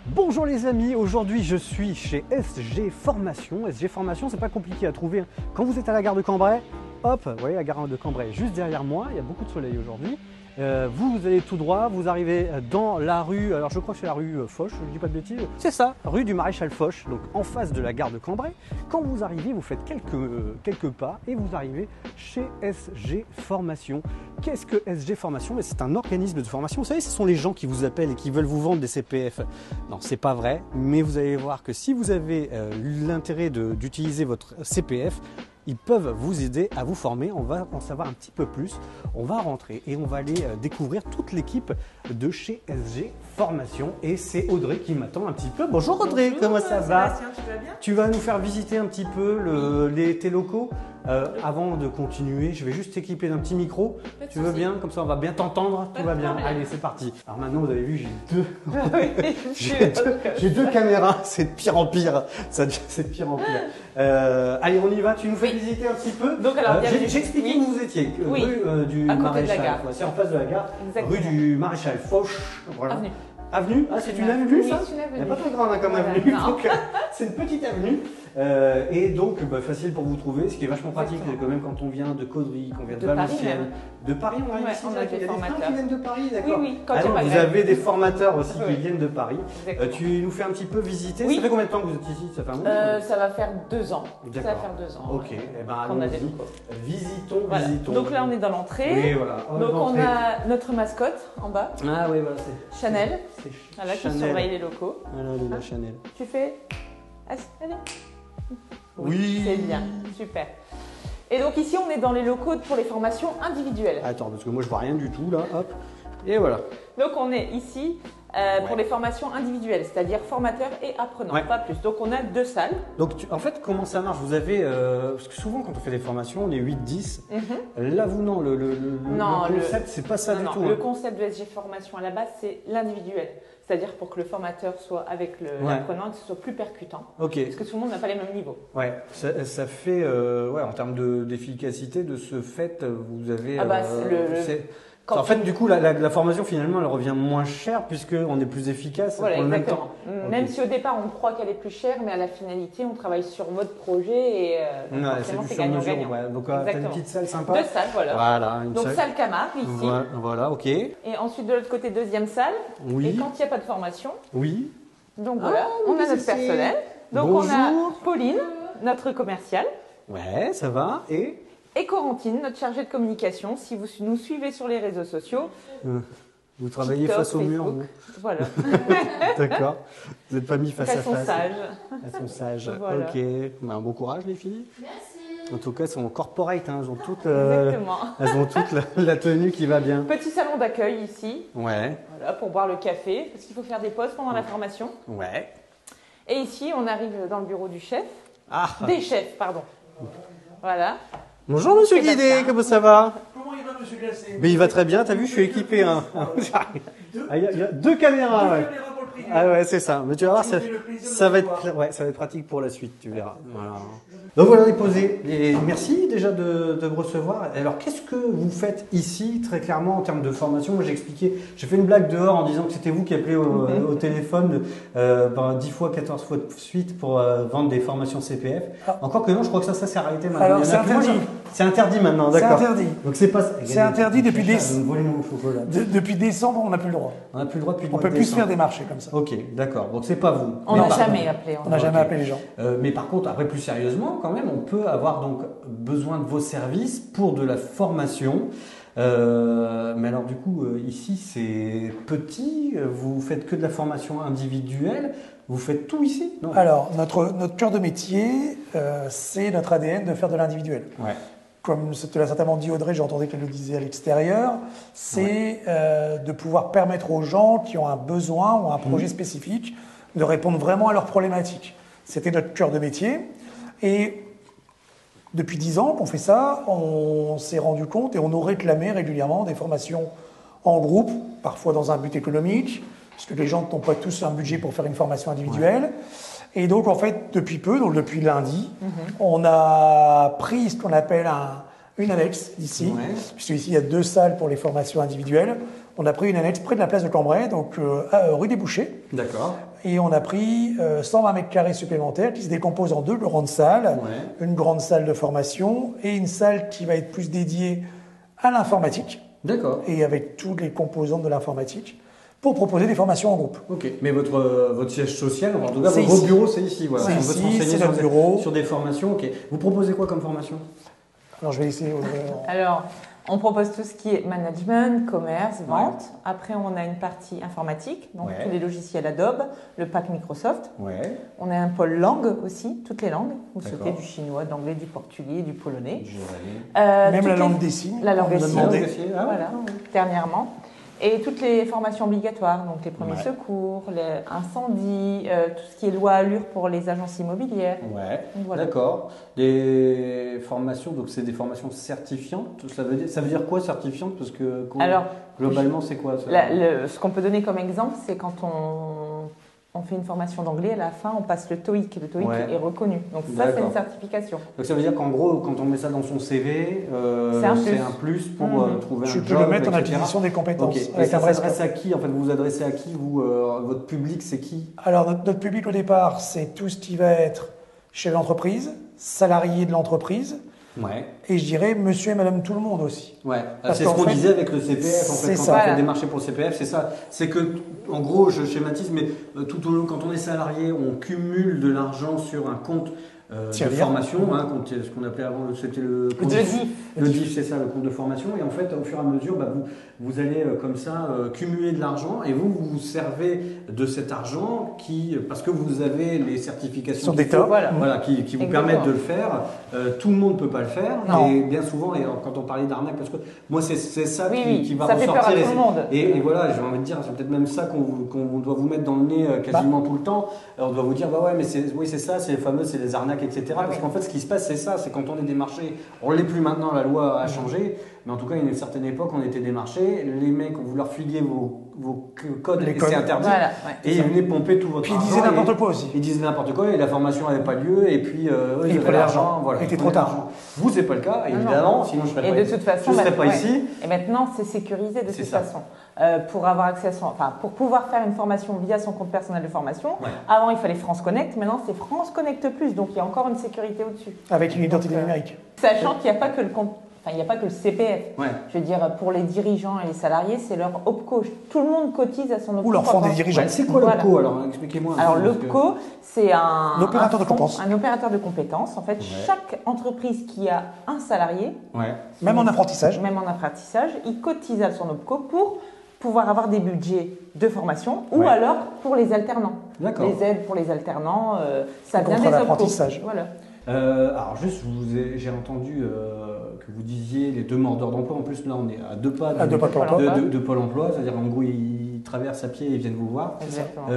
Bonjour les amis, aujourd'hui je suis chez SG Formation. SG Formation, c'est pas compliqué à trouver. Quand vous êtes à la gare de Cambrai, hop, vous voyez la gare de Cambrai juste derrière moi, il y a beaucoup de soleil aujourd'hui. Vous allez tout droit, vous arrivez dans la rue, alors je crois que c'est la rue Foch, je dis pas de bêtises. C'est ça, rue du Maréchal Foch, donc en face de la gare de Cambrai. Quand vous arrivez, vous faites quelques pas et vous arrivez chez SG Formation. Qu'est-ce que SG Formation? C'est un organisme de formation. Vous savez, ce sont les gens qui vous appellent et qui veulent vous vendre des CPF. Non, c'est pas vrai, mais vous allez voir que si vous avez l'intérêt d'utiliser votre CPF, ils peuvent vous aider à vous former. On va en savoir un petit peu plus. On va rentrer et on va aller découvrir toute l'équipe de chez SG Formation. Et c'est Audrey qui m'attend un petit peu. Bonjour Audrey, comment ça va? Sébastien, tu vas bien? Tu vas nous faire visiter un petit peu tes locaux. Avant de continuer, je vais juste t'équiper d'un petit micro. Tu veux bien? Comme ça, on va bien t'entendre. Tout va bien. Allez, c'est parti. Alors maintenant, vous avez vu, j'ai deux caméras. C'est de pire en pire. C'est de pire en pire. Allez, on y va. Tu nous fais visiter un petit peu. Donc, alors, j'ai expliqué où vous étiez. Oui. Rue du à côté Maréchal. de la gare. C'est en face de la gare. Exactement. Rue du Maréchal Foch. Voilà. Avenue. Ah, c'est une avenue, ça? Oui, c'est une avenue. Elle n'est pas très grande comme Voilà, avenue. non. Donc, c'est une petite avenue. Et donc, facile pour vous trouver, ce qui est vachement pratique quand même quand on vient de Caudry, qu'on vient de Valenciennes. De Paris, on arrive Ouais, ici. on a Il y des gens formateurs. qui viennent de Paris, d'accord? Oui, quand Alors, il y a pas vous grève. avez des formateurs aussi Oui. qui viennent de Paris. Exactement. Tu nous fais un petit peu visiter. Oui. Ça fait combien de temps que vous êtes ici? Ça fait un moment? Ça va faire 2 ans. Ça va D'accord. faire 2 ans. Ok, ouais. eh ben, Qu'on a des allons-y. locaux. Visitons. Donc là, on est dans l'entrée. Oui, voilà. Donc on a notre mascotte en bas, Ah oui, voilà, c'est Chanel, c'est voilà, qui Chanel. surveille les locaux. Voilà, la Chanel. Tu fais. Allez. Oui. C'est bien, super. Et donc ici, on est dans les locaux pour les formations individuelles. Attends, parce que moi je vois rien du tout là, hop. Et voilà. Donc on est ici pour les formations individuelles, c'est-à-dire formateurs et apprenants, Ouais. pas plus. Donc on a 2 salles. Donc en fait, comment ça marche? Vous avez, parce que souvent quand on fait des formations, on est 8-10. Là, vous non, Non, le concept, c'est pas ça du tout. Le hein. concept de SG Formation à la base, c'est l'individuel. C'est-à-dire pour que le formateur soit avec l'apprenant, que ce soit plus percutant. Ok. Parce que tout le monde n'a pas les mêmes niveaux. Ouais, ça fait, en termes d'efficacité, de ce fait, vous avez. Quand En fait, du coup, la formation finalement, elle revient moins chère puisqu'on est plus efficace Voilà, pour le même exactement. temps. Même Ok. si au départ on croit qu'elle est plus chère, mais à la finalité on travaille sur mode projet et donc Ouais, forcément c'est c'est du sur-mesure. gagnant-gagnant. Ouais. Donc, t'as une Exactement. petite salle sympa. 2 salles, voilà. Voilà, une Donc salle Camargue ici. Voilà, ok. Et ensuite de l'autre côté, 2e salle. Oui. Et quand il n'y a pas de formation, Oui. donc voilà, oui, on a notre c'est- personnel. Donc Bonjour. on a Pauline, notre commerciale. Ouais, ça va. Et Et Corentine, notre chargée de communication. Si vous nous suivez sur les réseaux sociaux, vous travaillez TikTok, face au mur. Facebook. Voilà. D'accord. Vous n'êtes pas mis face Elles à sont face. sages. Elles sont sages. Voilà. Ok. Ben, bon courage les filles. Merci. En tout cas, elles sont corporate. Hein. Elles ont toutes, Exactement. elles ont toutes la tenue qui va bien. Petit salon d'accueil ici, Ouais. voilà, pour boire le café, parce qu'il faut faire des pauses pendant la formation. Ouais. Et ici, on arrive dans le bureau du chef. Ah. Des chefs, pardon. Voilà. Bonjour Monsieur Sébastien. Guidé, comment ça va? Comment il va, monsieur Glacé? Mais il va très bien. T'as vu, je suis équipé. Hein. Ah, il y a 2 caméras. Ouais. Caméra pour le prix. Ah ouais, c'est ça. Mais tu vas voir, Ça nous fait le plaisir de ça va vous être, voir. ouais, ça va être pratique pour la suite, tu verras. Voilà. Donc voilà, déposé. Et merci déjà de me recevoir. Alors, qu'est-ce que vous faites ici, très clairement, en termes de formation? Moi, j'ai expliqué, j'ai fait une blague dehors en disant que c'était vous qui appelez au téléphone 10 fois, 14 fois de suite pour vendre des formations CPF. Encore que non, je crois que ça c'est arrêté maintenant. Alors, Il y en c'est a plus. Moi, interdit. c'est interdit maintenant, C'est d'accord. interdit. Donc, c'est pas. C'est interdit depuis des- Volez mon chocolat. Depuis décembre, on n'a plus le droit. On n'a plus le droit depuis le On mois peut de plus se faire décembre. des marchés comme ça. Ok, d'accord. Donc, c'est pas vous. On Mais n'a par jamais appelé. On n'a jamais Ok. appelé les gens. Mais par contre, après plus sérieusement, quand même, on peut avoir donc besoin de vos services pour de la formation. Mais alors du coup, ici c'est petit, vous faites que de la formation individuelle, vous faites tout ici? Non. Alors, notre cœur de métier, c'est notre ADN de faire de l'individuel. Ouais. Comme te l'a certainement dit Audrey, j'entendais qu'elle le disait à l'extérieur, c'est de pouvoir permettre aux gens qui ont un besoin ou un projet spécifique de répondre vraiment à leurs problématiques. C'était notre cœur de métier. Et depuis 10 ans qu'on fait ça, on s'est rendu compte et on nous réclamait régulièrement des formations en groupe, parfois dans un but économique, parce que les gens n'ont pas tous un budget pour faire une formation individuelle. Et donc, en fait, depuis peu, donc depuis lundi, on a pris ce qu'on appelle une annexe ici, puisque ici, il y a 2 salles pour les formations individuelles. On a pris une annexe près de la place de Cambrai, donc rue des Bouchers. D'accord. Et on a pris 120 mètres carrés supplémentaires qui se décomposent en 2 grandes salles. Ouais. Une grande salle de formation et une salle qui va être plus dédiée à l'informatique. D'accord. Et avec toutes les composantes de l'informatique pour proposer des formations en groupe. Ok. Mais votre siège social, en tout cas, C'est vos ici. bureaux, c'est ici. Voilà. C'est On peut se ici, renseigner c'est sur notre bureau. sur des formations. Ok. Vous proposez quoi comme formation? Alors je vais essayer. Alors, on propose tout ce qui est management, commerce, Ouais. vente. Après, on a une partie informatique, donc Ouais. tous les logiciels Adobe, le pack Microsoft. Ouais. On a un pôle langue aussi, toutes les langues. Vous D'accord. souhaitez du chinois, d'anglais, du portugais, du polonais. Même Toutes la les- langue des signes. La langue on des a signes. demandé. Ah ouais. Voilà, dernièrement. Et toutes les formations obligatoires, donc les premiers Ouais. secours, les incendies, tout ce qui est loi Allure pour les agences immobilières. Ouais, Donc voilà. d'accord. Des formations, donc c'est des formations certifiantes. Ça veut dire quoi certifiante? Parce que Alors, globalement, c'est quoi ça? Ce qu'on peut donner comme exemple, c'est quand on fait une formation d'anglais, à la fin, on passe le TOEIC. Le TOEIC Ouais. est reconnu. Donc ça, c'est D'accord. une certification. Donc ça veut dire qu'en gros, quand on met ça dans son CV, C'est un c'est plus. un plus pour trouver Tu un peux job, le mettre en etc. acquisition des compétences. Ok. Et Avec ça un vrai s'adresse scope. à qui? En fait, vous vous adressez à qui? Vous, votre public, c'est qui? Alors notre public au départ, c'est tout ce qui va être chef d'entreprise, salarié de l'entreprise, Ouais. et je dirais monsieur et madame tout le monde aussi. Ouais, Parce c'est ce qu'en qu'on fait, disait avec le CPF, en fait, c'est quand ça. on fait Voilà. des marchés pour le CPF, c'est ça. C'est que, en gros, je schématise, mais tout au long, quand on est salarié, on cumule de l'argent sur un compte de Tiers-lien. formation, hein, ce qu'on appelait avant, c'était le compte Le DIF. Le DIF, c'est ça, le compte de formation. Et en fait, au fur et à mesure, vous allez comme ça cumuler de l'argent et vous vous servez de cet argent parce que vous avez les certifications Sur des qu'il faut, top. Voilà. qui vous Exactement. permettent de le faire. Tout le monde ne peut pas le faire. Non. Et bien souvent, et quand on parlait d'arnaque, parce que moi, c'est ça Oui, qui va ça fait ressortir. peur à tout le monde. Et voilà, j'ai envie de dire, c'est peut-être même ça qu'on doit vous mettre dans le nez quasiment tout le temps. Alors, on doit vous dire, bah ouais, mais c'est ça, c'est les fameux, c'est les arnaques, etc. Parce oui. qu'en fait, ce qui se passe, c'est ça, c'est quand on est démarché, on ne l'est plus maintenant, la loi a changé, mais en tout cas, il y a une certaine époque, on était démarché, les mecs, vous leur filiez vos codes, Les et codes. c'est interdit, Voilà, ouais. et ils venaient pomper tout votre Puis ils argent. disaient et- n'importe quoi aussi. Ils disaient n'importe quoi, et la formation n'avait pas lieu, et puis eux, ils ils avaient prenaient l'argent, l'argent. voilà. Il était ils trop prenaient tard. l'argent. Vous, c'est pas le cas, Non, évidemment, sinon je serais Et pas de ici. toute façon, Je serais pas ouais. ici. Et maintenant, c'est sécurisé de C'est toute ça. façon. Pour avoir accès à pour pouvoir faire une formation via son compte personnel de formation, Ouais. avant il fallait France Connect, maintenant c'est France Connect Plus, donc il y a encore une sécurité au-dessus. Avec une identité Donc, numérique. Sachant qu'il n'y a pas que le compte, il n'y a pas que le CPF. Ouais. Je veux dire, pour les dirigeants et les salariés, c'est leur OPCO. Tout le monde cotise à son OPCO. Ou leur fonds des dirigeants. Ouais, c'est quoi Voilà. l'OPCO alors? Expliquez-moi. un Alors peu, parce que- l'OPCO, c'est un Opérateur de fonds- compétences. Un opérateur de compétences. En fait, chaque entreprise qui a un salarié, Ouais. Même en apprentissage. même en apprentissage, il cotise à son OPCO pour pouvoir avoir des budgets de formation ou Ouais. alors pour les alternants. D'accord. Les aides pour les alternants, ça Le vient contrat des OPCO. d'apprentissage. Voilà. Alors juste, j'ai entendu que vous disiez les demandeurs d'emploi. En plus, là, on est à deux pas À deux pas de Pôle emploi. de Pôle emploi. C'est-à-dire, en gros, ils traversent à pied et ils viennent vous voir. Exactement.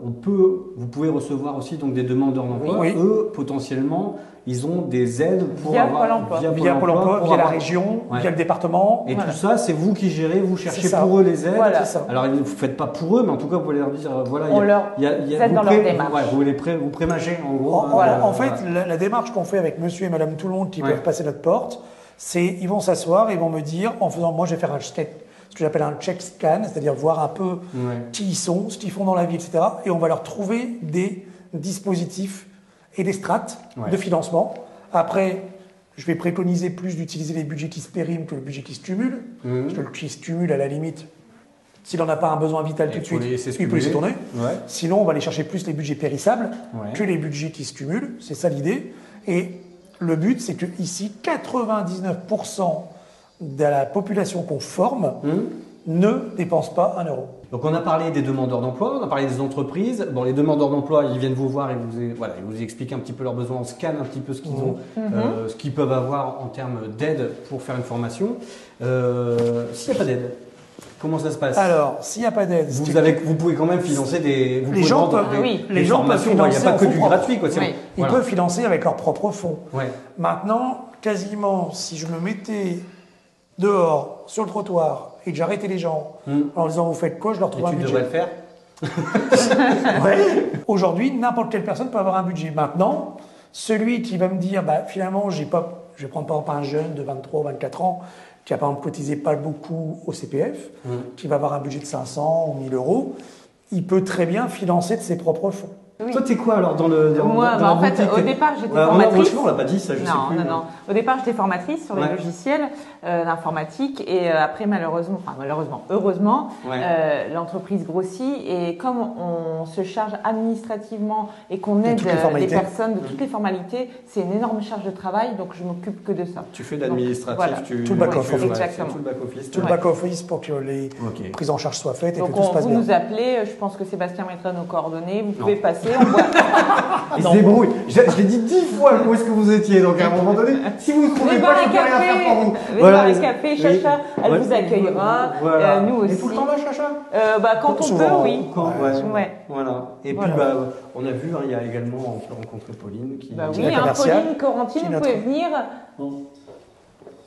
Vous pouvez recevoir aussi donc des demandeurs d'emploi. Oui. Eux, potentiellement, ils ont des aides pour Via avoir Pôle emploi. Via Pôle emploi, pour via la avoir- région, Ouais. via le département. Et Voilà. tout ça, c'est vous qui gérez, vous cherchez C'est ça. pour eux les aides. Voilà. C'est ça. Alors, vous ne faites pas pour eux, mais en tout cas, vous pouvez leur dire, voilà, On leur aide dans leur démarche. vous prémagez, en gros. En fait, la démarche qu'on fait avec monsieur et madame tout le monde qui Ouais. peuvent passer notre porte, c'est ils vont s'asseoir, ils vont me dire, en faisant, moi je vais faire ce que j'appelle un check scan, c'est-à-dire voir un peu Ouais. qui ils sont, ce qu'ils font dans la vie, etc. Et on va leur trouver des dispositifs et des strates Ouais. de financement. Après, je vais préconiser plus d'utiliser les budgets qui se périment que le budget qui se cumule. Mhm. Parce que le qui se cumule, à la limite, s'il n'en a pas un besoin vital tout de suite, il peut laisser tourner. Ouais. Sinon, on va aller chercher plus les budgets périssables Ouais. que les budgets qui se cumulent. C'est ça l'idée. Et le but, c'est que ici, 99% de la population qu'on forme ne dépense pas 1 euro. Donc on a parlé des demandeurs d'emploi, on a parlé des entreprises. Bon, les demandeurs d'emploi, ils viennent vous voir et ils vous expliquent un petit peu leurs besoins, on scanne un petit peu ce qu'ils ont, ce qu'ils peuvent avoir en termes d'aide pour faire une formation. S'il n'y a pas d'aide, comment ça se passe? Alors, s'il n'y a pas d'aide, Vous pouvez quand même financer des. Vous Les pouvez gens vendre peuvent- des- oui. des les gens peuvent formations. Il n'y a financer pas en que fonds du propres. gratuit, quoi. Oui. ils Voilà. peuvent financer avec leurs propres fonds. Ouais. Maintenant, quasiment, si je me mettais dehors, sur le trottoir, et que j'arrêtais les gens en leur disant vous faites quoi, je leur Et trouve un tu budget. devrais le faire. Ouais. Aujourd'hui, n'importe quelle personne peut avoir un budget. Maintenant, celui qui va me dire, bah, finalement, je vais prendre par exemple un jeune de 23 ou 24 ans qui a par exemple cotisé pas beaucoup au CPF, qui va avoir un budget de 500 ou 1000 euros, il peut très bien financer de ses propres fonds. Oui. Toi, t'es quoi alors dans le Moi, dans la en fait, boutique au départ, j'étais formatrice. On l'a pas dit, ça, je sais plus. Non. Au départ, j'étais formatrice sur les logiciels d'informatique et après, heureusement, l'entreprise grossit et comme on se charge administrativement et qu'on aide les personnes de toutes les formalités, c'est une énorme charge de travail, donc je m'occupe que de ça. Tu fais d'administratif, voilà. Tout le back-office. Exactement. Tout le back-office pour que les prises en charge soient faites et donc que tout se passe bien. Vous nous appelez, je pense que Sébastien mettra nos coordonnées, vous pouvez passer. Il se débrouille. Je l'ai dit 10 fois où est-ce que vous étiez, donc à un moment donné, si vous ne trouvez pas, je peux rien faire pour vous. Venez boire un café, Chacha, elle vous accueillera. Voilà. Nous aussi. Et tout le temps là, Chacha quand on souvent, peut, oui. Voilà. Et puis, on a vu, il y a également, on peut rencontrer Pauline qui. Oui, Pauline, Corentine, vous pouvez venir.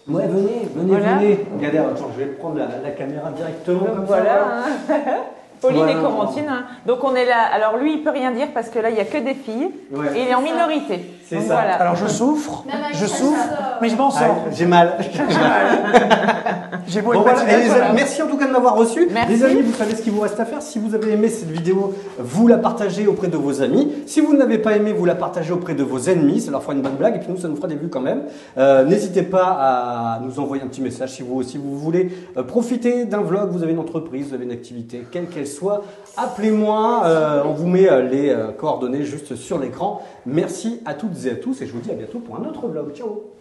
Ouais, venez. Regardez, attends, je vais prendre la caméra directement comme ça. Pauline et Corentine. Donc on est là. Alors lui, il peut rien dire parce que là, il n'y a que des filles et il est en minorité. C'est ça. Voilà. Alors je souffre, mais je m'en sors. J'ai mal. J'ai beau être fatigué. Merci en tout cas de m'avoir reçu. Merci. Les amis, vous savez ce qu'il vous reste à faire. Si vous avez aimé cette vidéo, vous la partagez auprès de vos amis. Si vous ne l'avez pas aimé, vous la partagez auprès de vos ennemis. Ça leur fera une bonne blague et puis nous, ça nous fera des vues quand même. N'hésitez pas à nous envoyer un petit message si vous aussi vous voulez profiter d'un vlog. Vous avez une entreprise, vous avez une activité, quelle qu'elle soit. Appelez-moi. On vous met les coordonnées juste sur l'écran. Merci à toutes et à tous et je vous dis à bientôt pour un autre vlog. Ciao.